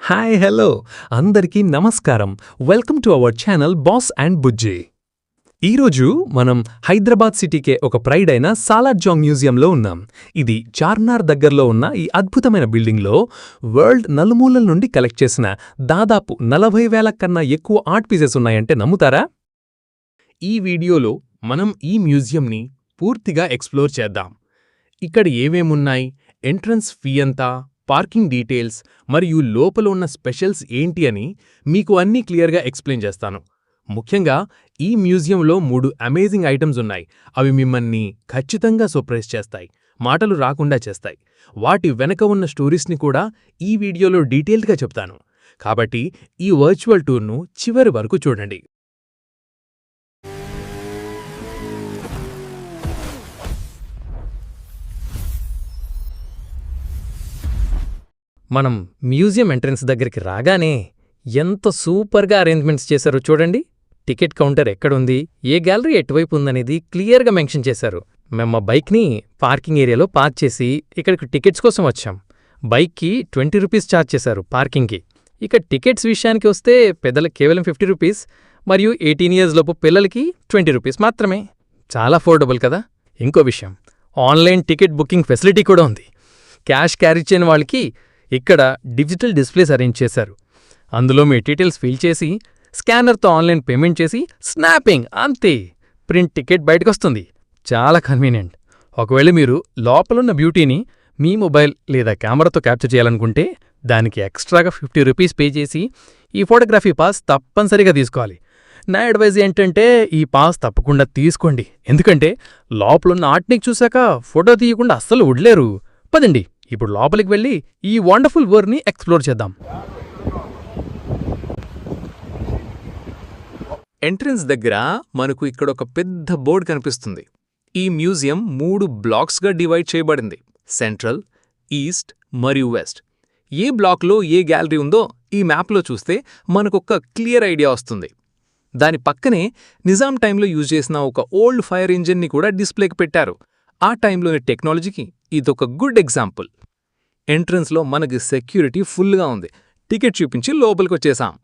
Hi hello అందరికీ నమస్కారం. Welcome to our channel Boss and Bujji. ఈరోజు మనం హైదరాబాద్ సిటీకే ఒక ప్రైడ్ అయిన సాలార్ జంగ్ మ్యూజియంలో ఉన్నాం. ఇది చార్మినార్ దగ్గరలో ఉన్న ఈ అద్భుతమైన బిల్డింగ్లో వరల్డ్ నలుమూలల నుండి కలెక్ట్ చేసిన దాదాపు 40,000 కన్నా ఎక్కువ ఆర్ట్ పీసెస్ ఉన్నాయంటే నమ్ముతారా? ఈ వీడియోలో మనం ఈ మ్యూజియంని పూర్తిగా ఎక్స్ప్లోర్ చేద్దాం. ఇక్కడ ఏవేమున్నాయి, ఎంట్రన్స్ ఫీ ఎంత, పార్కింగ్ డీటెయిల్స్ మరియు లోపల ఉన్న స్పెషల్స్ ఏంటి అని మీకు అన్నీ క్లియర్గా ఎక్స్ప్లెయిన్ చేస్తాను. ముఖ్యంగా ఈ మ్యూజియంలో 3 అమేజింగ్ ఐటమ్స్ ఉన్నాయి. అవి మిమ్మల్ని ఖచ్చితంగా సర్ప్రైజ్ చేస్తాయి, మాటలు రాకుండా చేస్తాయి. వాటి వెనక ఉన్న స్టోరీస్ని కూడా ఈ వీడియోలో డీటెయిల్డ్గా చెప్తాను. కాబట్టి ఈ వర్చువల్ టూర్ను చివరి వరకు చూడండి. మనం మ్యూజియం ఎంట్రన్స్ దగ్గరికి రాగానే ఎంత సూపర్గా అరేంజ్మెంట్స్ చేశారో చూడండి. టికెట్ కౌంటర్ ఎక్కడుంది, ఏ గ్యాలరీ ఎటువైపు ఉందనేది క్లియర్గా మెన్షన్ చేశారు. మేము మా బైక్ని పార్కింగ్ ఏరియాలో పార్క్ చేసి ఇక్కడికి టికెట్స్ కోసం వచ్చాం. బైక్కి 20 రూపీస్ ఛార్జ్ చేశారు పార్కింగ్కి. ఇక టికెట్స్ విషయానికి వస్తే పెద్దలకు కేవలం 50 రూపీస్ మరియు 18 ఇయర్స్ లోపు పిల్లలకి 20 రూపీస్ మాత్రమే. చాలా అఫోర్డబుల్ కదా. ఇంకో విషయం, ఆన్లైన్ టికెట్ బుకింగ్ ఫెసిలిటీ కూడా ఉంది. క్యాష్ క్యారీ చేయని వాళ్ళకి ఇక్కడ డిజిటల్ డిస్ప్లేస్ అరేంజ్ చేశారు. అందులో మీ డీటెయిల్స్ ఫిల్ చేసి స్కానర్తో ఆన్లైన్ పేమెంట్ చేసి స్నాపింగ్, అంతే, ప్రింట్ టికెట్ బయటకొస్తుంది. చాలా కన్వీనియంట్. ఒకవేళ మీరు లోపలున్న బ్యూటీని మీ మొబైల్ లేదా కెమెరాతో క్యాప్చర్ చేయాలనుకుంటే దానికి ఎక్స్ట్రాగా 50 రూపీస్ పే చేసి ఈ ఫోటోగ్రఫీ పాస్ తప్పనిసరిగా తీసుకోవాలి. నా అడ్వైజ్ ఏంటంటే ఈ పాస్ తప్పకుండా తీసుకోండి. ఎందుకంటే లోపలున్న ఆర్ట్ని చూశాక ఫోటో తీయకుండా అస్సలు వదిలేరు. పదండి ఇప్పుడు లోపలికి వెళ్ళి ఈ వండర్ఫుల్ వరల్డ్ని ఎక్స్ప్లోర్ చేద్దాం. ఎంట్రన్స్ దగ్గర మనకు ఇక్కడ ఒక పెద్ద బోర్డు కనిపిస్తుంది. ఈ మ్యూజియం 3 బ్లాక్స్గా డివైడ్ చేయబడింది: సెంట్రల్, ఈస్ట్ మరియు వెస్ట్. ఏ బ్లాక్లో ఏ గ్యాలరీ ఉందో ఈ మ్యాప్లో చూస్తే మనకొక క్లియర్ ఐడియా వస్తుంది. దాని పక్కనే నిజాం టైంలో యూజ్ చేసిన ఒక ఓల్డ్ ఫైర్ ఇంజిన్ని కూడా డిస్ప్లేకి పెట్టారు. ఆ టైంలోని టెక్నాలజీకి ఇదొక గుడ్ ఎగ్జాంపుల్. ఎంట్రన్స్లో మనకి సెక్యూరిటీ ఫుల్గా ఉంది. టికెట్ చూపించి లోపలికి వచ్చేసాం.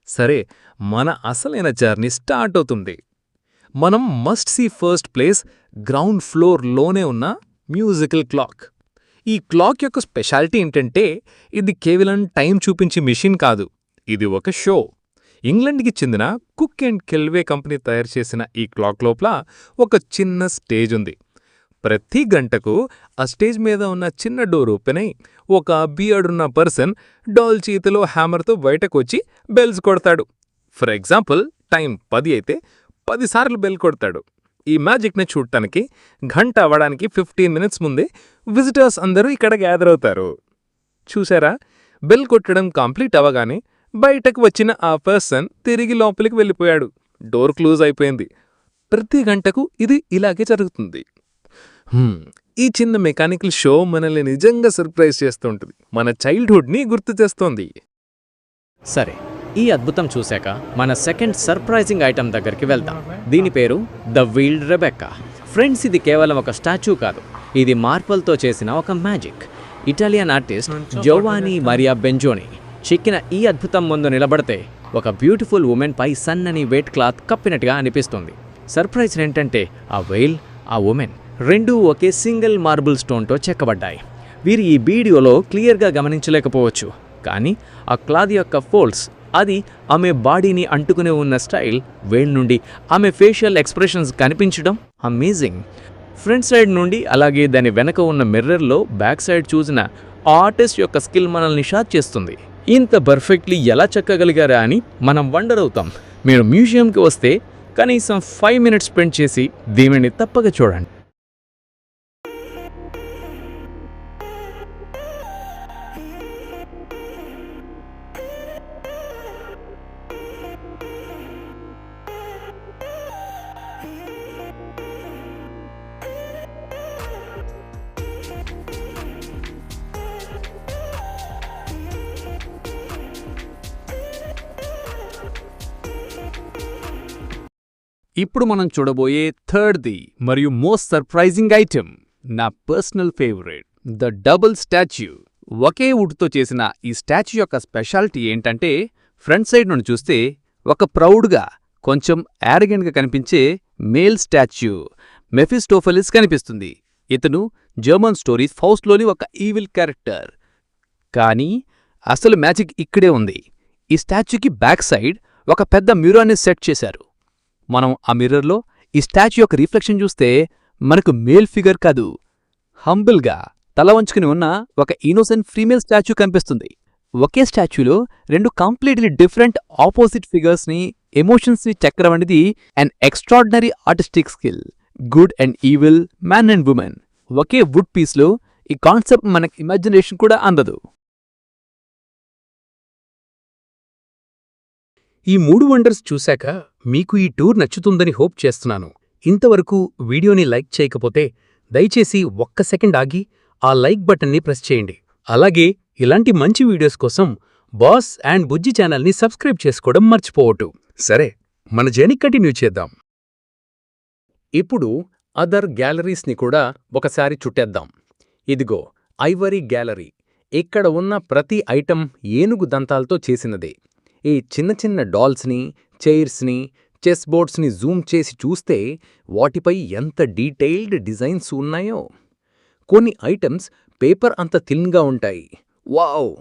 సరే, మన అసలైన జర్నీ స్టార్ట్ అవుతుంది. మనం must see first place ground ఫ్లోర్లోనే ఉన్న మ్యూజికల్ క్లాక్. ఈ క్లాక్ యొక్క స్పెషాలిటీ ఏంటంటే ఇది కేవలం టైం చూపించే మిషన్ కాదు, ఇది ఒక షో. ఇంగ్లండ్కి చెందిన కుక్ అండ్ కెల్వే కంపెనీ తయారు చేసిన ఈ క్లాక్ లోపల ఒక చిన్న స్టేజ్ ఉంది. ప్రతి గంటకు ఆ స్టేజ్ మీద ఉన్న చిన్న డోర్ ఓపెన్ అయి ఒక బియర్డున్న పర్సన్ డాల్ చేతిలో హ్యామర్తో బయటకు వచ్చి బెల్స్ కొడతాడు. ఫర్ ఎగ్జాంపుల్, టైం 10 అయితే 10 సార్లు బెల్ కొడతాడు. ఈ మ్యాజిక్ని చూడటానికి గంట అవ్వడానికి 15 మినిట్స్ ముందే విజిటర్స్ అందరూ ఇక్కడ గ్యాదర్ అవుతారు. చూసారా, బెల్ కొట్టడం కంప్లీట్ అవ్వగానే బయటకు వచ్చిన ఆ పర్సన్ తిరిగి లోపలికి వెళ్ళిపోయాడు. డోర్ క్లోజ్ అయిపోయింది. ప్రతి గంటకు ఇది ఇలాగే జరుగుతుంది. ఈ చిన్న మెకానికల్ షో మనల్ని నిజంగా సర్ప్రైజ్ చేస్తుంటుంది, మన చైల్డ్హుడ్ని గుర్తు చేస్తోంది. సరే, ఈ అద్భుతం చూశాక మన సెకండ్ సర్ప్రైజింగ్ ఐటమ్ దగ్గరికి వెళ్దాం. దీని పేరు ద వీల్డ్ రెబెక్కా. ఫ్రెండ్స్, ఇది కేవలం ఒక స్టాచ్యూ కాదు, ఇది మార్బల్తో చేసిన ఒక మ్యాజిక్. ఇటాలియన్ ఆర్టిస్ట్ జోవానీ మరియా బెంజోని చెక్కిన ఈ అద్భుతం ముందు నిలబడితే ఒక బ్యూటిఫుల్ ఉమెన్ పై సన్నని వెయిట్ క్లాత్ కప్పినట్టుగా అనిపిస్తుంది. సర్ప్రైజ్ ఏంటంటే ఆ వెయిల్, ఆ ఉమెన్ రెండూ ఒకే సింగిల్ మార్బుల్ స్టోన్తో చెక్కబడ్డాయి. వీరు ఈ వీడియోలో క్లియర్గా గమనించలేకపోవచ్చు, కానీ ఆ క్లాత్ యొక్క ఫోల్డ్స్, అది ఆమె బాడీని అంటుకునే ఉన్న స్టైల్, వేల్ నుండి ఆమె ఫేషియల్ ఎక్స్ప్రెషన్స్ కనిపించడం అమేజింగ్. ఫ్రంట్ సైడ్ నుండి అలాగే దాని వెనక ఉన్న మిర్రర్లో బ్యాక్ సైడ్ చూసిన ఆర్టిస్ట్ యొక్క స్కిల్ మనల్ని షాక్ చేస్తుంది. ఇంత పర్ఫెక్ట్లీ ఎలా చెక్కగలిగారా అని మనం వండర్ అవుతాం. మీరు మ్యూజియంకి వస్తే కనీసం 5 మినిట్స్ స్పెండ్ చేసి దీనిని తప్పక చూడండి. ఇప్పుడు మనం చూడబోయే థర్డ్ది మరియు మోస్ట్ సర్ప్రైజింగ్ ఐటెం, నా personal favourite, the double statue. ఒకే వుడ్తో చేసిన ఈ స్టాచ్యూ యొక్క స్పెషాలిటీ ఏంటంటే, ఫ్రంట్ సైడ్ నుండి చూస్తే ఒక ప్రౌడ్గా, కొంచెం యారగెంట్గా కనిపించే మేల్ స్టాచ్యూ మెఫిస్టోఫెలిస్ కనిపిస్తుంది. ఇతను జర్మన్ స్టోరీస్ ఫౌస్ట్లోని ఒక ఈవిల్ క్యారెక్టర్. కానీ అసలు మ్యాజిక్ ఇక్కడే ఉంది. ఈ స్టాచ్యూకి బ్యాక్ సైడ్ ఒక పెద్ద మిర్రర్ని సెట్ చేశారు. మనం ఆ మిర్రర్లో ఈ స్టాచ్యూ యొక్క రిఫ్లెక్షన్ చూస్తే మనకు మేల్ ఫిగర్ కాదు, హంబుల్గా తల వంచుకుని ఉన్న ఒక ఇన్నోసెంట్ ఫీమేల్ స్టాచ్యూ కనిపిస్తుంది. ఒకే స్టాచ్యూలో రెండు కంప్లీట్లీ డిఫరెంట్ ఆపోజిట్ ఫిగర్స్ని, ఎమోషన్స్ని చెక్కడం అనేది an extraordinary artistic skill. Good and evil, man and women ఒకే వుడ్ పీస్లో ఈ కాన్సెప్ట్ మనకి ఇమాజినేషన్ కూడా అందదు. ఈ 3 వండర్స్ చూశాక మీకు ఈ టూర్ నచ్చుతుందని హోప్ చేస్తున్నాను. ఇంతవరకు వీడియోని లైక్ చేయకపోతే దయచేసి ఒక్క సెకండ్ ఆగి ఆ లైక్ బటన్ని ప్రెస్ చేయండి. అలాగే ఇలాంటి మంచి వీడియోస్ కోసం బాస్ అండ్ బుజ్జి ఛానల్ని సబ్స్క్రైబ్ చేసుకోవడం మర్చిపోవద్దు. సరే, మన జర్నీ కంటిన్యూ చేద్దాం. ఇప్పుడు అదర్ గ్యాలరీస్ని కూడా ఒకసారి చుట్టేద్దాం. ఇదిగో ఐవరీ గ్యాలరీ. ఇక్కడ ఉన్న ప్రతి ఐటెం ఏనుగు దంతాలతో చేసినదే. ఈ చిన్న చిన్న డాల్స్ని, చైర్స్ని, చెస్ బోర్డ్స్ని జూమ్ చేసి చూస్తే వాటిపై ఎంత డీటెయిల్డ్ డిజైన్స్ ఉన్నాయో. కొన్ని ఐటమ్స్ పేపర్ అంత థిన్గా ఉంటాయి. వావ్!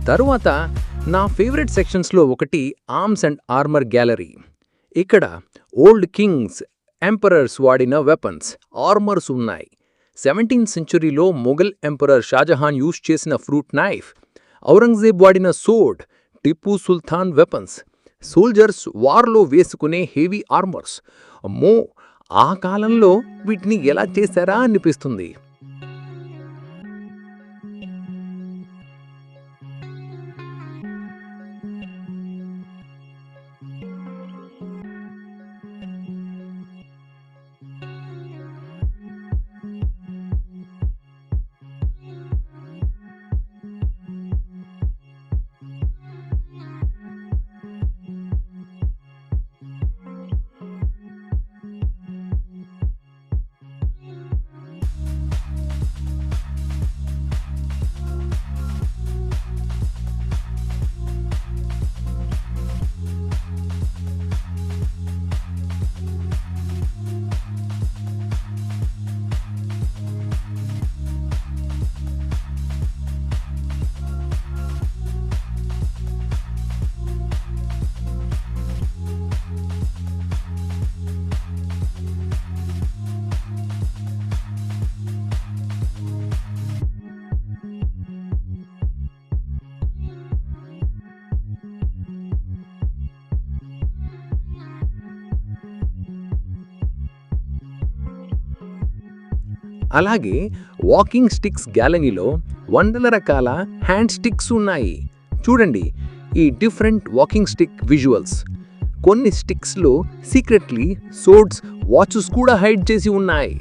తరువాత నా ఫేవరెట్ సెక్షన్స్లో ఒకటి ఆర్మ్స్ అండ్ ఆర్మర్ గ్యాలరీ. ఇక్కడ ఓల్డ్ కింగ్స్, ఎంపరర్స్ వాడిన వెపన్స్, ఆర్మర్స్ ఉన్నాయి. 17th సెంచురీలో మొఘల్ ఎంపరర్ షాజహాన్ యూజ్ చేసిన ఫ్రూట్ నైఫ్, ఔరంగజేబ్ వాడిన sword, Tipu Sultan weapons, soldiers వార్లో వేసుకునే హెవీ ఆర్మర్స్. అమ్మో, ఆ కాలంలో వీటిని ఎలా చేశారా అనిపిస్తుంది. అలాగే వాకింగ్ స్టిక్స్ గ్యాలరీలో వందల రకాల హ్యాండ్ స్టిక్స్ ఉన్నాయి. చూడండి ఈ డిఫరెంట్ వాకింగ్ స్టిక్ విజువల్స్. కొన్ని స్టిక్స్లో సీక్రెట్లీ సోర్డ్స్, వాచెస్ కూడా హైడ్ చేసి ఉన్నాయి.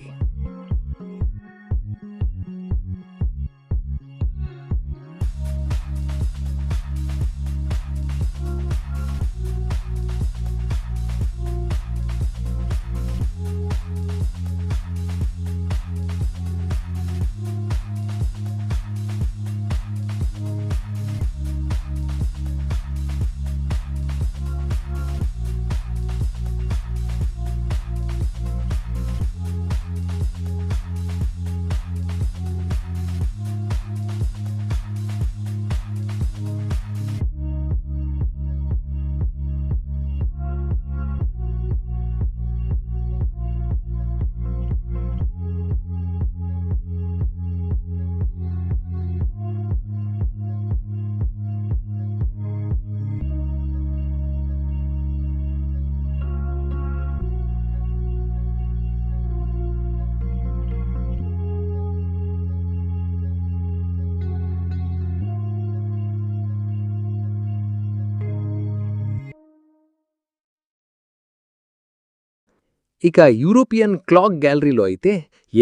ఇక యూరోపియన్ క్లాక్ గ్యాలరీలో అయితే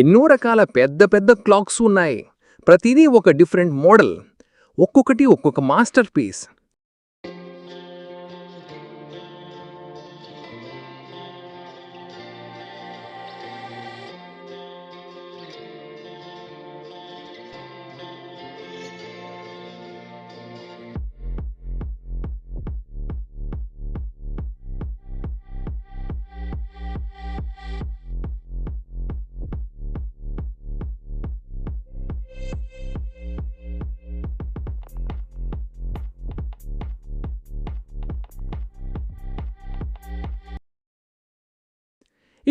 ఎన్నో రకాల పెద్ద పెద్ద క్లాక్స్ ఉన్నాయి. ప్రతిదీ ఒక డిఫరెంట్ మోడల్, ఒక్కొక్కటి ఒక్కొక్క మాస్టర్ పీస్.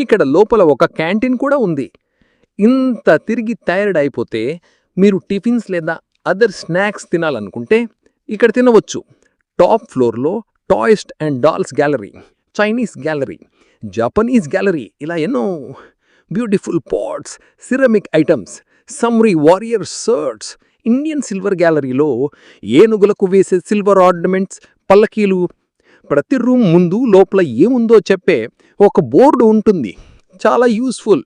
ఇక్కడ లోపల ఒక క్యాంటీన్ కూడా ఉంది. ఇంత తిరిగి టైర్డ్ అయిపోతే మీరు టిఫిన్స్ లేదా అదర్ స్నాక్స్ తినాలనుకుంటే ఇక్కడ తినవచ్చు. టాప్ ఫ్లోర్లో toys and dolls gallery, Chinese gallery, Japanese gallery, ఇలా ఎన్నో beautiful pots, ceramic items, samurai warrior shirts. Indian silver గ్యాలరీలో ఏనుగులకు వేసే సిల్వర్ ఆర్నమెంట్స్, పల్లకీలు. ప్రతి రూమ్ ముందు లోపల ఏముందో చెప్పే ఒక బోర్డు ఉంటుంది, చాలా యూస్ఫుల్.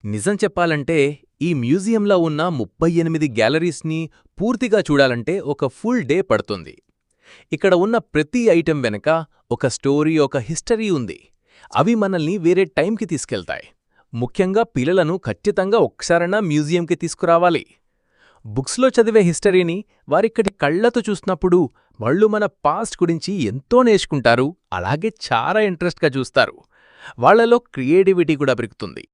నిజం చెప్పాలంటే ఈ మ్యూజియంలో ఉన్న 38 గ్యాలరీస్ని పూర్తిగా చూడాలంటే ఒక ఫుల్ డే పడుతుంది. ఇక్కడ ఉన్న ప్రతి ఐటెం వెనక ఒక స్టోరీ, ఒక హిస్టరీ ఉంది. అవి మనల్ని వేరే టైంకి తీసుకెళ్తాయి. ముఖ్యంగా పిల్లలను ఖచ్చితంగా ఒక్కసారైనా మ్యూజియంకి తీసుకురావాలి. బుక్స్లో చదివే హిస్టరీని వారిక్కడి కళ్లతో చూసినప్పుడు వాళ్ళు మన పాస్ట్ గురించి ఎంతో నేర్చుకుంటారు. అలాగే చాలా ఇంట్రెస్ట్గా చూస్తారు. వాళ్లలో క్రియేటివిటీ కూడా పెరుగుతుంది.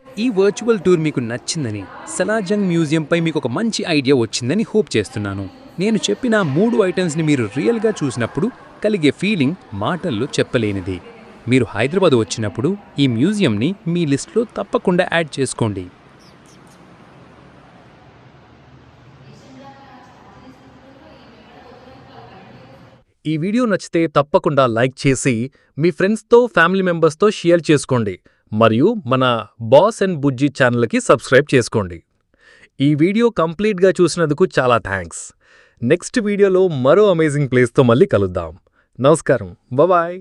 ఈ వర్చువల్ టూర్ మీకు నచ్చిందని, సలార్జంగ్ మ్యూజియంపై మీకు ఒక మంచి ఐడియా వచ్చిందని హోప్ చేస్తున్నాను. నేను చెప్పిన 3 ఐటమ్స్ని మీరు రియల్గా చూసినప్పుడు కలిగే ఫీలింగ్ మాటల్లో చెప్పలేనిది. మీరు హైదరాబాద్ వచ్చినప్పుడు ఈ మ్యూజియంని మీ లిస్ట్లో తప్పకుండా యాడ్ చేసుకోండి. ఈ వీడియో నచ్చితే తప్పకుండా లైక్ చేసి మీ ఫ్రెండ్స్తో, ఫ్యామిలీ మెంబర్స్తో షేర్ చేసుకోండి. మరియు మన బాస్ అండ్ బుజ్జి ఛానల్కి సబ్స్క్రైబ్ చేసుకోండి. ఈ వీడియో కంప్లీట్గా చూసినందుకు చాలా థ్యాంక్స్. నెక్స్ట్ వీడియోలో మరో అమేజింగ్ ప్లేస్తో మళ్ళీ కలుద్దాం. నమస్కారం. బాయ్.